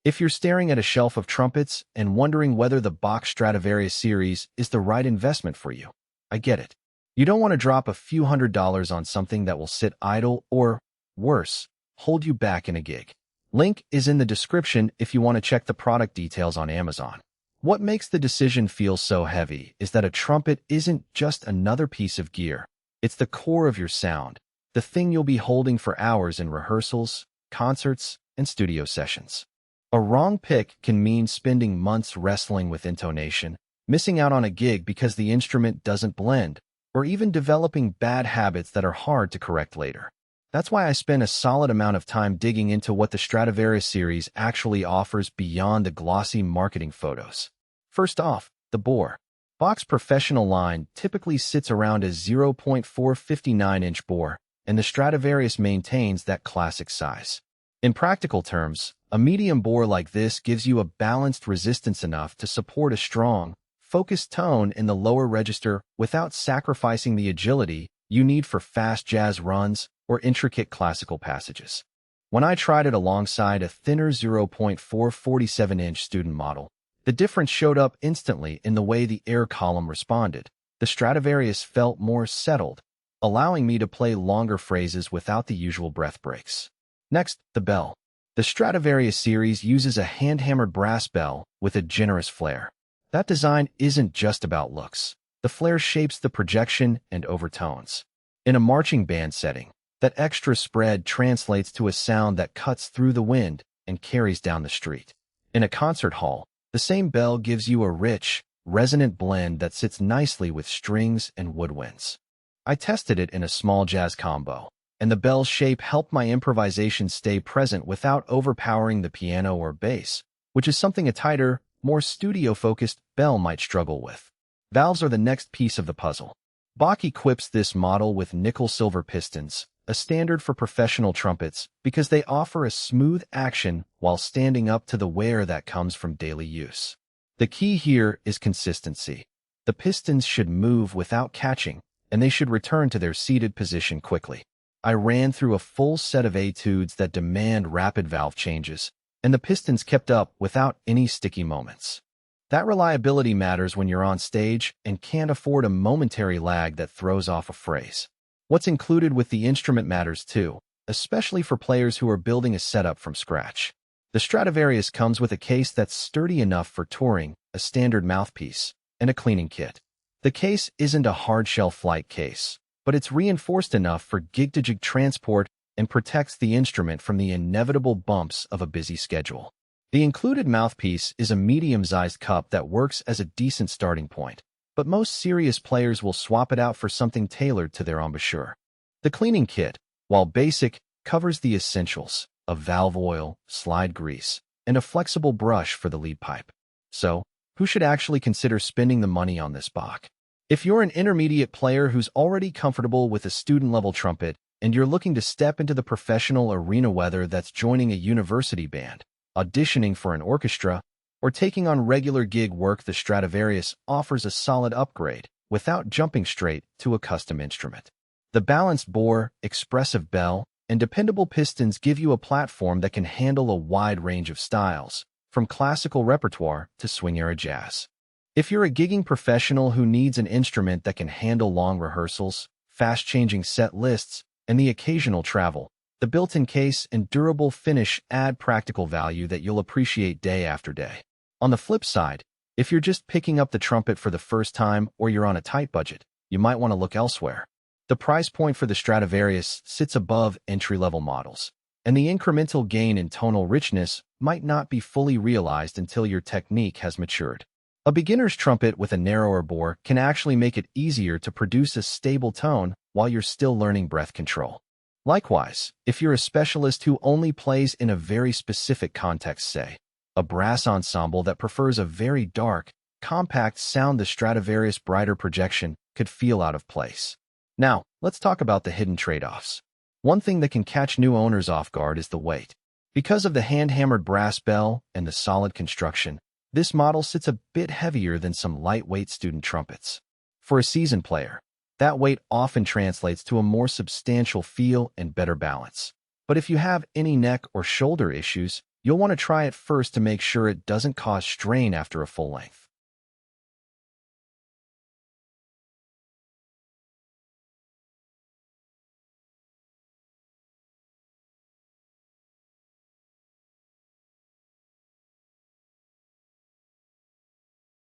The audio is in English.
If you're staring at a shelf of trumpets and wondering whether the Bach Stradivarius series is the right investment for you, I get it. You don't want to drop a few $100s on something that will sit idle or, worse, hold you back in a gig. Link is in the description if you want to check the product details on Amazon. What makes the decision feel so heavy is that a trumpet isn't just another piece of gear. It's the core of your sound, the thing you'll be holding for hours in rehearsals, concerts, and studio sessions. A wrong pick can mean spending months wrestling with intonation, missing out on a gig because the instrument doesn't blend, or even developing bad habits that are hard to correct later. That's why I spent a solid amount of time digging into what the Stradivarius series actually offers beyond the glossy marketing photos. First off, the bore. Bach's professional line typically sits around a 0.459-inch bore, and the Stradivarius maintains that classic size. In practical terms, a medium bore like this gives you a balanced resistance enough to support a strong, focused tone in the lower register without sacrificing the agility you need for fast jazz runs or intricate classical passages. When I tried it alongside a thinner 0.447-inch student model, the difference showed up instantly in the way the air column responded. The Stradivarius felt more settled, allowing me to play longer phrases without the usual breath breaks. Next, the bell. The Stradivarius series uses a hand-hammered brass bell with a generous flare. That design isn't just about looks. The flare shapes the projection and overtones. In a marching band setting, that extra spread translates to a sound that cuts through the wind and carries down the street. In a concert hall, the same bell gives you a rich, resonant blend that sits nicely with strings and woodwinds. I tested it in a small jazz combo, and the bell's shape helped my improvisation stay present without overpowering the piano or bass, which is something a tighter, more studio-focused bell might struggle with. Valves are the next piece of the puzzle. Bach equips this model with nickel-silver pistons, a standard for professional trumpets, because they offer a smooth action while standing up to the wear that comes from daily use. The key here is consistency. The pistons should move without catching, and they should return to their seated position quickly. I ran through a full set of etudes that demand rapid valve changes, and the pistons kept up without any sticky moments. That reliability matters when you're on stage and can't afford a momentary lag that throws off a phrase. What's included with the instrument matters too, especially for players who are building a setup from scratch. The Stradivarius comes with a case that's sturdy enough for touring, a standard mouthpiece, and a cleaning kit. The case isn't a hard-shell flight case, but it's reinforced enough for gig-to-gig transport and protects the instrument from the inevitable bumps of a busy schedule. The included mouthpiece is a medium-sized cup that works as a decent starting point, but most serious players will swap it out for something tailored to their embouchure. The cleaning kit, while basic, covers the essentials of valve oil, slide grease, and a flexible brush for the lead pipe. So, who should actually consider spending the money on this Bach? If you're an intermediate player who's already comfortable with a student-level trumpet and you're looking to step into the professional arena, whether that's joining a university band, auditioning for an orchestra, or taking on regular gig work, the Stradivarius offers a solid upgrade without jumping straight to a custom instrument. The balanced bore, expressive bell, and dependable pistons give you a platform that can handle a wide range of styles, from classical repertoire to swing-era jazz. If you're a gigging professional who needs an instrument that can handle long rehearsals, fast-changing set lists, and the occasional travel, the built-in case and durable finish add practical value that you'll appreciate day after day. On the flip side, if you're just picking up the trumpet for the first time or you're on a tight budget, you might want to look elsewhere. The price point for the Stradivarius sits above entry-level models, and the incremental gain in tonal richness might not be fully realized until your technique has matured. A beginner's trumpet with a narrower bore can actually make it easier to produce a stable tone while you're still learning breath control. Likewise, if you're a specialist who only plays in a very specific context, say, a brass ensemble that prefers a very dark, compact sound, the Stradivarius' brighter projection could feel out of place. Now, let's talk about the hidden trade-offs. One thing that can catch new owners off guard is the weight. Because of the hand-hammered brass bell and the solid construction, this model sits a bit heavier than some lightweight student trumpets. For a seasoned player, that weight often translates to a more substantial feel and better balance. But if you have any neck or shoulder issues, You'll want to try it first to make sure it doesn't cause strain after a full length.